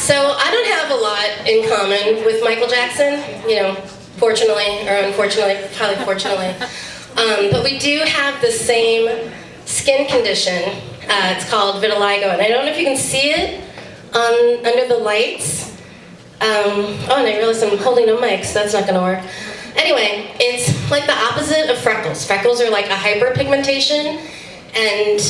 So I don't have a lot in common with Michael Jackson, fortunately, or unfortunately, probably fortunately. But we do have the same skin condition. It's called vitiligo, and I don't know if you can see it under the lights. And I realize I'm holding a mic, so that's not going to work. Anyway, it's like the opposite of freckles. Freckles are like a hyperpigmentation, and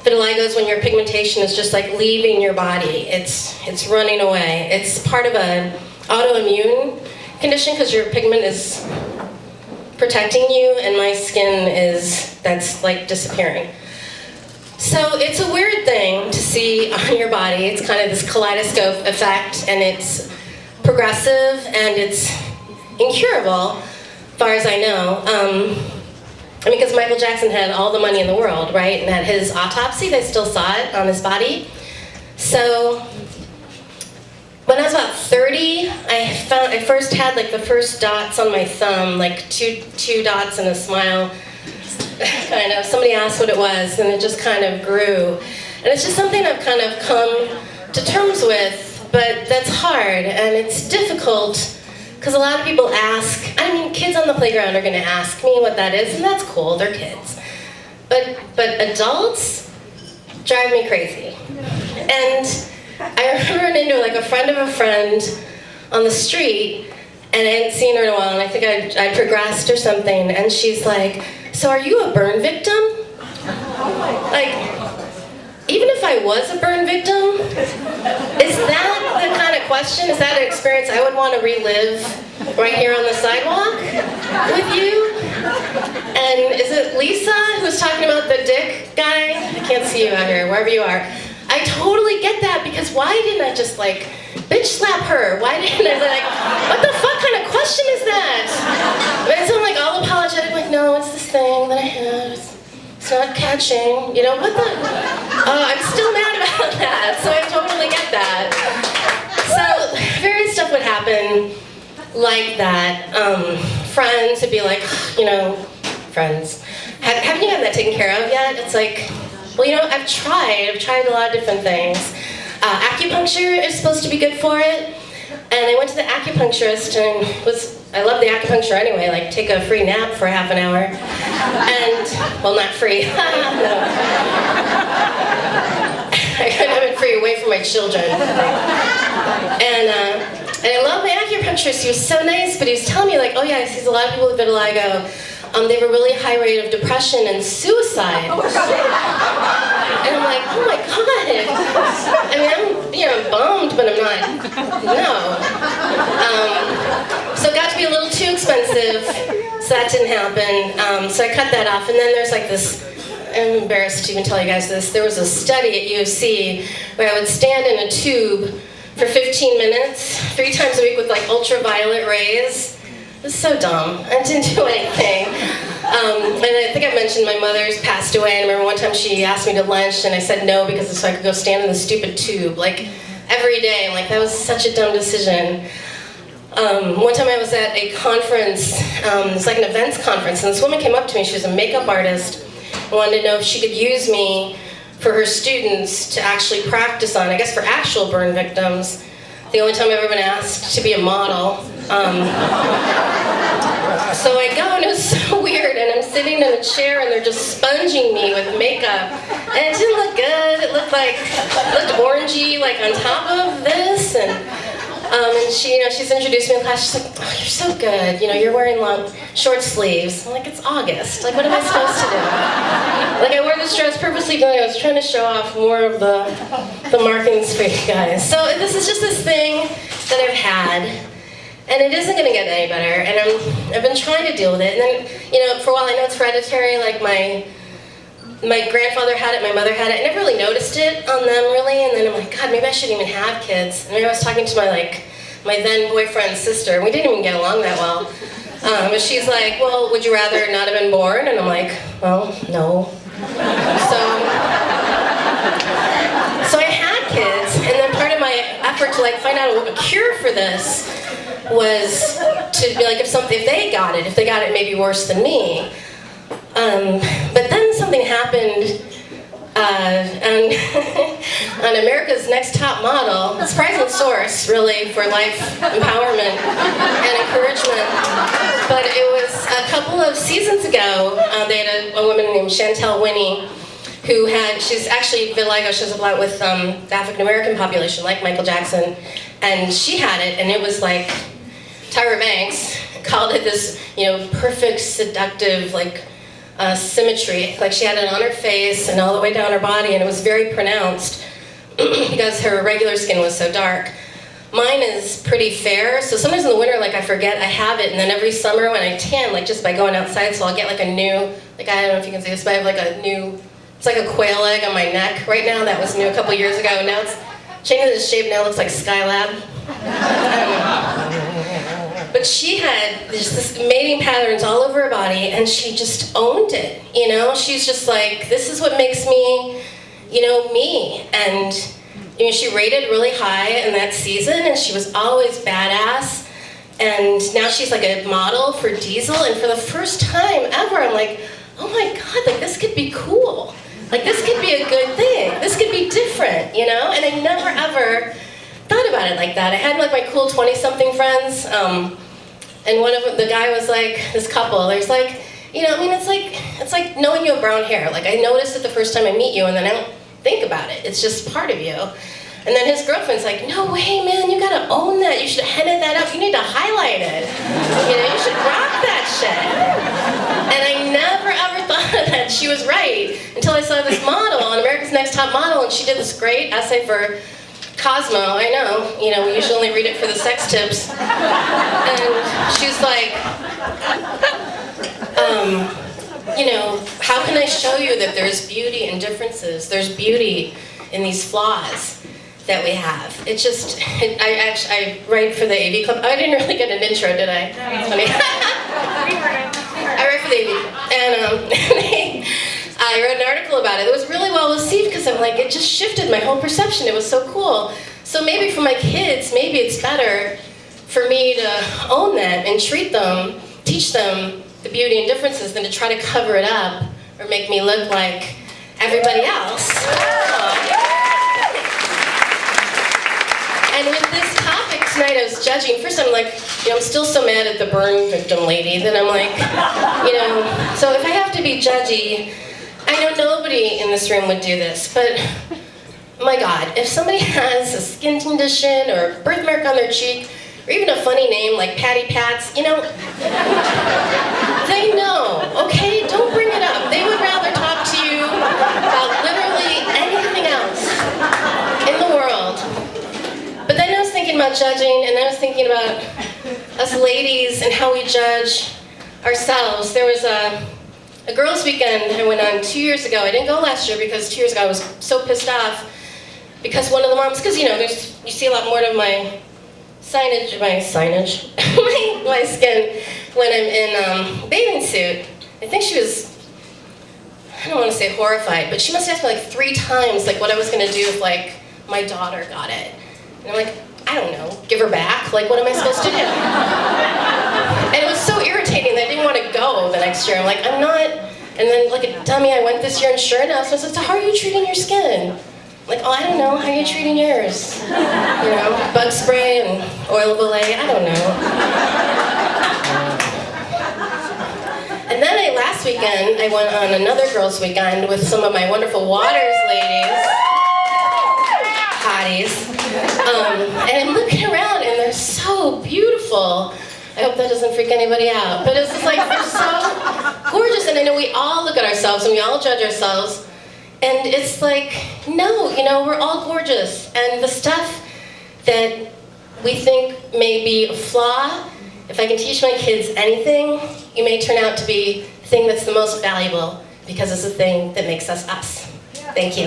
vitiligo is when your pigmentation is just like leaving your body. It's running away. It's part of an autoimmune condition because your pigment is protecting you, and my skin that's like disappearing. So it's a weird thing to see on your body. It's kind of this kaleidoscope effect, and it's progressive, and it's incurable, as far as I know. Because Michael Jackson had all the money in the world, right? And at his autopsy, they still saw it on his body. So when I was about 30, I first had like the first dots on my thumb, like two dots and a smile. Kind of. Somebody asked what it was, and it just kind of grew. And it's just something I've kind of come to terms with, but that's hard, and it's difficult. Because a lot of people ask, kids on the playground are going to ask me what that is, and that's cool, they're kids. But adults drive me crazy. And I ran into like a friend of a friend on the street, and I hadn't seen her in a while, and I think I progressed or something, and she's like, so are you a burn victim? Like, even if I was a burn victim, is that the kind of question, is that an experience I would want to relive right here on the sidewalk with you? And is it Lisa who's talking about the dick guy? I can't see you out here, wherever you are. I totally get that, because why didn't I just like bitch slap her? Why didn't I like, what the fuck kind of question is that? And so I'm like all apologetic, like, no, it's this thing that I have. It's not catching, what the? I'm still mad about that, so I totally get that. So various stuff would happen like that. Friends would be like, friends, haven't you had that taken care of yet? It's like, well, I've tried a lot of different things. Acupuncture is supposed to be good for it. And I went to the acupuncturist, and I love the acupuncture anyway, like take a free nap for half an hour. And, well, not free, no. I couldn't have been free away from my children. And I love my acupuncturist. He was so nice, but he was telling me like, oh yeah, he sees a lot of people with vitiligo. They have a really high rate of depression and suicide. And I'm like, oh my God. I'm bummed, but I'm not, no. So it got to be a little too expensive, so that didn't happen. So I cut that off, and then there's like this, I'm embarrassed to even tell you guys this, there was a study at UFC where I would stand in a tube for 15 minutes, 3 times a week with like ultraviolet rays. It was so dumb. I didn't do anything. And I think I mentioned my mother's passed away. I remember one time she asked me to lunch, and I said no because so I could go stand in the stupid tube, like every day. I'm like, that was such a dumb decision. One time I was at a conference, it was like an events conference, and this woman came up to me. She was a makeup artist, and wanted to know if she could use me for her students to actually practice on, I guess for actual burn victims. The only time I've ever been asked to be a model. So I go, and it was so weird, and I'm sitting in a chair, and they're just sponging me with makeup, and it didn't look good. It looked orangey, like on top of this, and she's introduced me in class. She's like, oh, you're so good. You're wearing long, short sleeves. I'm like, it's August. Like, what am I supposed to do? Like, I wore this dress purposely. I was trying to show off more of the markings for you guys. So this is just this thing that I've had. And it isn't going to get any better, and I've been trying to deal with it. And then, for a while, I know it's hereditary. Like my grandfather had it, my mother had it. I never really noticed it on them, really. And then I'm like, God, maybe I shouldn't even have kids. And I was talking to my then boyfriend's sister, and we didn't even get along that well. But she's like, well, would you rather not have been born? And I'm like, well, no. So I had kids, and then part of my effort to find out a cure for this was to be like, if they got it maybe worse than me. But then something happened And on America's Next Top Model, surprising source, really, for life empowerment and encouragement. But it was a couple of seasons ago, they had a woman named Chantel Winnie, who she's actually vitiligo, she has a lot with the African American population, like Michael Jackson, and she had it, and it was like, Tyra Banks called it this, perfect, seductive, symmetry. Like she had it on her face and all the way down her body, and it was very pronounced because her regular skin was so dark. Mine is pretty fair, so sometimes in the winter, I forget I have it, and then every summer when I tan, just by going outside, so I'll get a new, I don't know if you can see this, but I have a new, it's like a quail egg on my neck right now. That was new a couple years ago, and now it's changing its shape. Now it looks like Skylab. I don't know. But she had this mating patterns all over her body, and she just owned it. She's just like, this is what makes me, me. And she rated really high in that season, and she was always badass. And now she's like a model for Diesel, and for the first time ever, I'm like, oh my God, this could be cool. This could be a good thing. This could be different, And I never ever thought about it like that. I had my cool 20-something friends, and one of them, the guy was this couple. There's it's like knowing you have brown hair. I noticed it the first time I meet you, and then I don't think about it. It's just part of you. And then his girlfriend's like, no way, man, you gotta own that. You should henna that up. You need to highlight it. You should rock that shit. And I never ever thought that she was right until I saw this model on America's Next Top Model, and she did this great essay for Cosmo. I know, we usually only read it for the sex tips. And she's like, how can I show you that there's beauty in differences? There's beauty in these flaws that we have. It's just, I write for the AV Club. I didn't really get an intro, did I? That's funny. I write for the AV. And I wrote an article about it. It was really well received because I'm it just shifted my whole perception. It was so cool. So maybe for my kids, maybe it's better for me to own that and treat them, teach them the beauty and differences than to try to cover it up or make me look like everybody else. And with this topic tonight, I was judging. First, I'm I'm still so mad at the burn victim lady that I'm so if I have to be judgy, I know nobody in this room would do this, but my God, if somebody has a skin condition or a birthmark on their cheek, or even a funny name like Patty Pats, they know, okay? Don't bring it up. They would rather talk to you about literally anything else in the world. But then I was thinking about judging, and I was thinking about us ladies and how we judge ourselves. There was a girls' weekend I went on 2 years ago. I didn't go last year because 2 years ago I was so pissed off because one of the moms, because you see a lot more of my my skin when I'm in a bathing suit. I think she was, I don't want to say horrified, but she must have asked me 3 times what I was going to do if my daughter got it. And I'm I don't know, give her back? What am I supposed to do? And it was so irritating that I didn't want to go the next year. I'm not. And then like a dummy, I went this year, and sure enough, so I was so how are you treating your skin? Oh, I don't know, how are you treating yours? Bug spray and oil of Olay, I don't know. And then last weekend, I went on another girls' weekend with some of my wonderful Waters ladies, hotties. And I'm looking around, and they're so beautiful. I hope that doesn't freak anybody out. But it's just they're so gorgeous, and I know we all look at ourselves, and we all judge ourselves. And it's no, we're all gorgeous. And the stuff that we think may be a flaw, if I can teach my kids anything, it may turn out to be the thing that's the most valuable because it's the thing that makes us us. Thank you.